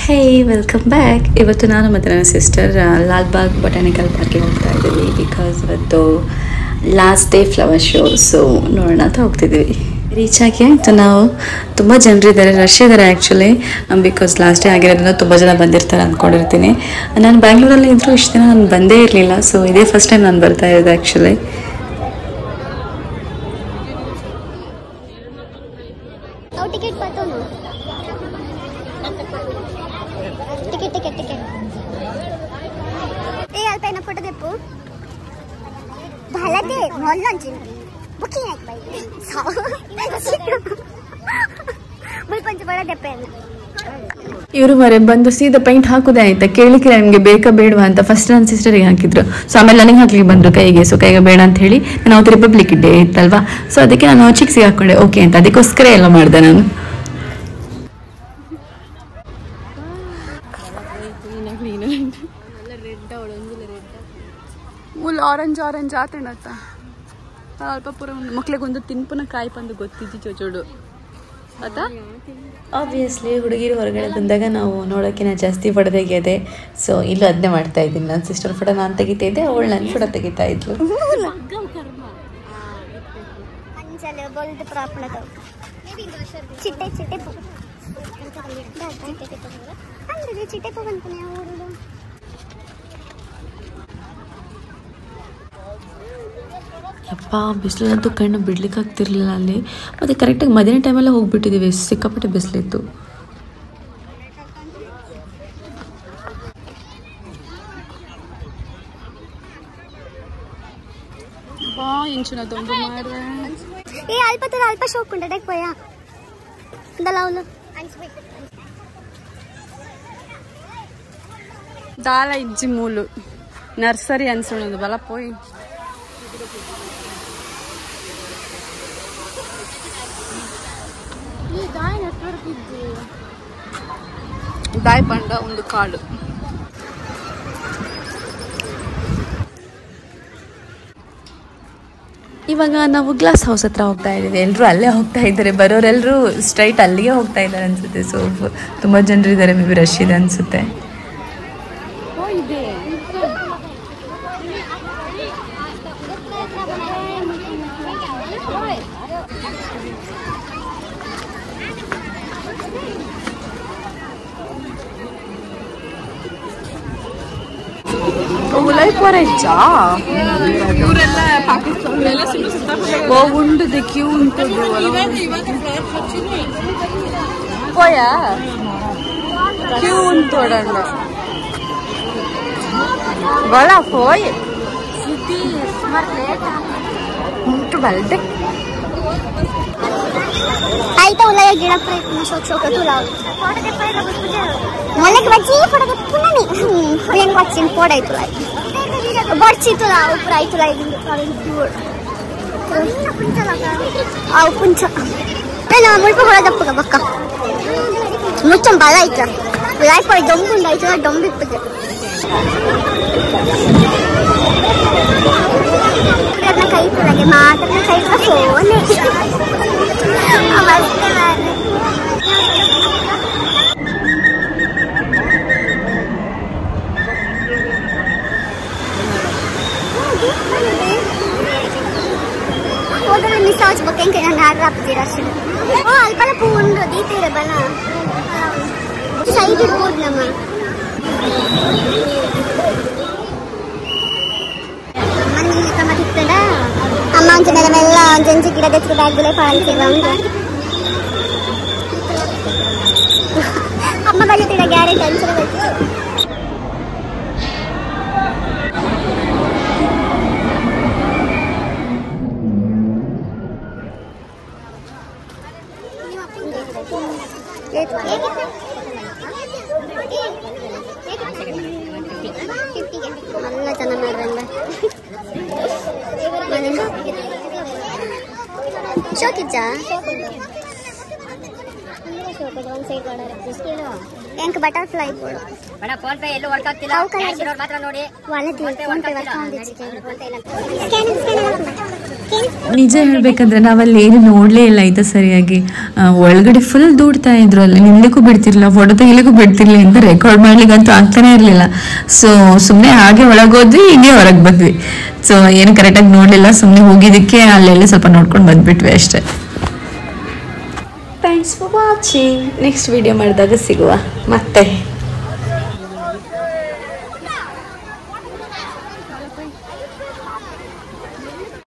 ಹೇ welcome back. ಇವತ್ತು ನಾನು ಮತ್ತು ನನ್ನ ಸಿಸ್ಟರ್ ಲಾಲ್ಬಾಗ್ ಬೊಟಾನಿಕಲ್ ಪಾರ್ಕ್ಗೆ ಹೋಗ್ತಾ ಇದ್ದೀವಿ ಬಿಕಾಸ್ ಇವತ್ತು last day flower show. So ನೋಡೋಣ ಅಂತ ಹೋಗ್ತಿದ್ದೀವಿ. ರೀಚ್ ಆಗಿ ಆಯಿತು. ನಾವು ತುಂಬ ಜನರಿದ್ದಾರೆ, ರಶ್ ಇದ್ದಾರೆ ಆ್ಯಕ್ಚುಲಿ, ಬಿಕಾಸ್ ಲಾಸ್ಟ್ ಡೇ ಆಗಿರೋದ್ರಿಂದ ತುಂಬ ಜನ ಬಂದಿರ್ತಾರೆ ಅಂದ್ಕೊಂಡಿರ್ತೀನಿ. ನಾನು ಬ್ಯಾಂಗ್ಳೂರಲ್ಲಿ ಇದ್ದರೂ ಇಷ್ಟು ದಿನ ನಾನು ಬಂದೇ ಇರಲಿಲ್ಲ. ಸೊ ಇದೇ ಫಸ್ಟ್ ಟೈಮ್ ನಾನು ಬರ್ತಾ ಇರೋದು ಆ್ಯಕ್ಚುಲಿ. ಇವರು ಮರೆ ಬಂದು ಸೀದಾ ಪೈಂಟ್ ಹಾಕೋದೇ ಆಯ್ತಾ, ಕೇಳಿಕ್ಕೆ ನಿಮಗೆ ಬೇಕಾ ಬೇಡವಾ ಅಂತ ಫಸ್ಟ್ ನನ್ನ ಸಿಸ್ಟರಿಗೆ ಹಾಕಿದ್ರು. ಸೊ ಆಮೇಲೆ ನನಗೆ ಹಾಕ್ಲಿಕ್ಕೆ ಬಂದರು ಕೈಗೆ. ಸೊ ಕೈಗೆ ಬೇಡ ಅಂತ ಹೇಳಿ, ನಾನು ಅವತ್ತು ರಿಪಬ್ಲಿಕ್ ಡೇ ಇತ್ತಲ್ವಾ, ಸೊ ಅದಕ್ಕೆ ನಾನು ಚಿಕ್ಸಿಗೆ ಹಾಕೊಂಡೆ ಓಕೆ ಅಂತ, ಅದಕ್ಕೋಸ್ಕರ ಎಲ್ಲ ಮಾಡಿದೆ ನಾನು. ಆರೆಂಜ್ ಆರೆಂಜ್ ಆತೇನತ್ತ ಅಲ್ಪ ಪೂರ ಮಕ್ಳಿಗೆ ಒಂದು ತಿನ್ಪುನ ಕಾಯಿ ಬಂದು ಗೊತ್ತಿದ್ದು ಚೋಚೋಡು ಆತಾ. ಆಬ್ವಿಯಸ್ಲಿ ಹುಡುಗಿರು ಹೊರಗಡೆ ಬಂದಾಗ ನಾವು ನೋಡೋಕ್ಕಿಂತ ಜಾಸ್ತಿ ಫೋಟೋ ತೆಗೆಯೋದೆ. ಸೊ ಇಲ್ಲೂ ಅದನ್ನೇ ಮಾಡ್ತಾ ಇದ್ದೀನಿ. ನನ್ನ ಸಿಸ್ಟರ್ ಫೋಟೋ ನಾನು ತೆಗಿತಾ ಇದ್ದೆ, ಅವಳು ನನ್ನ ಫೋಟೋ ತೆಗಿತಾ ಇದ್ಲು. ಯಪ್ಪ ಬಿಸಿಲಂತೂ ಕಣ್ಣು ಬಿಡ್ಲಿಕ್ಕೆ ಆಗ್ತಿರ್ಲಿಲ್ಲ ಅಲ್ಲಿ. ಮತ್ತು ಕರೆಕ್ಟಾಗಿ ಮಧ್ಯಾಹ್ನ ಟೈಮಲ್ಲೇ ಹೋಗ್ಬಿಟ್ಟಿದ್ದೀವಿ, ಸಿಕ್ಕಾಪಟ್ಟೆ ಬಿಸಿಲಿತ್ತು. ದಾಲ ಇಜ್ಜಿ ಮೂಲು ನರ್ಸರಿ ಅನ್ಸೋಣದು ಬಲ ಪೋಯಿ ದಾಯ್ ಪಂಡ ಒಂದು ಕಾಡು. ಇವಾಗ ನಾವು ಗ್ಲಾಸ್ ಹೌಸ್ ಹತ್ರ ಹೋಗ್ತಾ ಇದ್ದೀವಿ. ಎಲ್ಲರೂ ಅಲ್ಲೇ ಹೋಗ್ತಾ ಇದ್ದಾರೆ, ಬರೋರೆಲ್ಲರೂ ಸ್ಟ್ರೈಟ್ ಅಲ್ಲಿಗೆ ಹೋಗ್ತಾ ಇದ್ದಾರೆ ಅನ್ಸುತ್ತೆ. ಸೊ ತುಂಬ ಜನರಿದ್ದಾರೆ, ಮೇ ಬಿ ರಶ್ ಇದೆ ಅನ್ಸುತ್ತೆ. ఉండు క్యూ ఉంటుంది పోయా క్యూ ఉంటుండ ಬಳ ಹೋಯ್ ಉಂಟು ಬಲ್ದೆ ಆಯ್ತಾ ಉಲ್ಲ ಗಿಡ ಶೋಕ್ ಶೋಕ ತುಲಾ ಮೊಲಕ್ಕೆ ಬಚ್ಚಿ ಫೋಟೋ ಪುನನಿ ಹೊಯಂಗ್ ಬಚ್ಚಿ ಫೋಟೋ ಆಯ್ತು ಬಡ್ಚಿ ತುಲಾ ಉಪರ ಆಯ್ತು ಇದು ಆ ಪುಂಚ ಏನ ಮುಲ್ಪ ಹೊರದಪ್ಪಗ ಬಕ್ಕ ಮುಚ್ಚಂ ಬಲ ಆಯ್ತು ಲೈಫ್ ಪೈ ಡೊಂಬುಂಡ ಆಯ್ತು ಡೊಂಬಿಪ್ಪಗೆ ಕೈ ತುಲಗೆ ಮಾತ್ರ ಕೈ ಫೋನ್ मिसाज बकेंगे ना नार राप जरा से ओ अल्पला पूर्ण दी तेरे बना सही बोल ना मैं मनी का मत इतना अम्मा अंज मेरे मेला अंज गिड़ा देख के बैग ले पाल के लाऊंगा अम्मा वाले तेरा गैरेज टेंशन है നല്ല ചെന്ന മേടല്ലേ ಶೋಕಿಚ್ಚಾ ಎಂಕ್ ಬಟರ್ಫ್ಲೈ ಬೋರ್ಡ್ ಬಡ ಫೋನ್ ಪೇ ಎಲ್ಲೂ ವರ್ಕ್ ಆಗ್ತಿಲ್ಲ ಕ್ಯಾಶ್ ಇರೋರು ಮಾತ್ರ ನೋಡಿ ವಾಲೆಟ್ ಫೋನ್ ಪೇ ವರ್ಕ್ ಆಗ್ತಿದೆ ಸ್ಕ್ಯಾನಿಂಗ್ ನಿಜ ಹೇಳ್ಬೇಕಂದ್ರೆ ನಾವಲ್ಲಿ ಏನು ನೋಡಲೇ ಇಲ್ಲ ಆಯ್ತಾ ಸರಿಯಾಗಿ. ಒಳಗಡೆ ಫುಲ್ ದೂಡ್ತಾ ಇದ್ರು, ಅಲ್ಲಿ ನಿಲ್ಲಕ್ಕೂ ಬಿಡ್ತಿರ್ಲಿಲ್ಲ, ಫೋಟೋ ತೆಗಿಲಿಕ್ಕೂ ಬಿಡ್ತಿರ್ಲಿಲ್ಲ, ಅಂತ ರೆಕಾರ್ಡ್ ಮಾಡ್ಲಿಕ್ಕಂತೂ ಆಗ್ತಾನೆ ಇರಲಿಲ್ಲ. ಸೊ ಸುಮ್ಮನೆ ಹಾಗೆ ಒಳಗೋದ್ವಿ, ಹಿಂಗೆ ಹೊರಗೆ ಬಂದ್ವಿ. ಸೊ ಏನು ಕರೆಕ್ಟಾಗಿ ನೋಡಲಿಲ್ಲ, ಸುಮ್ಮನೆ ಹೋಗಿದ್ದಕ್ಕೆ ಅಲ್ಲೆಲ್ಲ ಸ್ವಲ್ಪ ನೋಡ್ಕೊಂಡು ಬಂದ್ಬಿಟ್ವಿ ಅಷ್ಟೇ. Thanks for watching. Next video ಮಾಡಿದಾಗ ಸಿಗುವ ಮತ್ತೆ.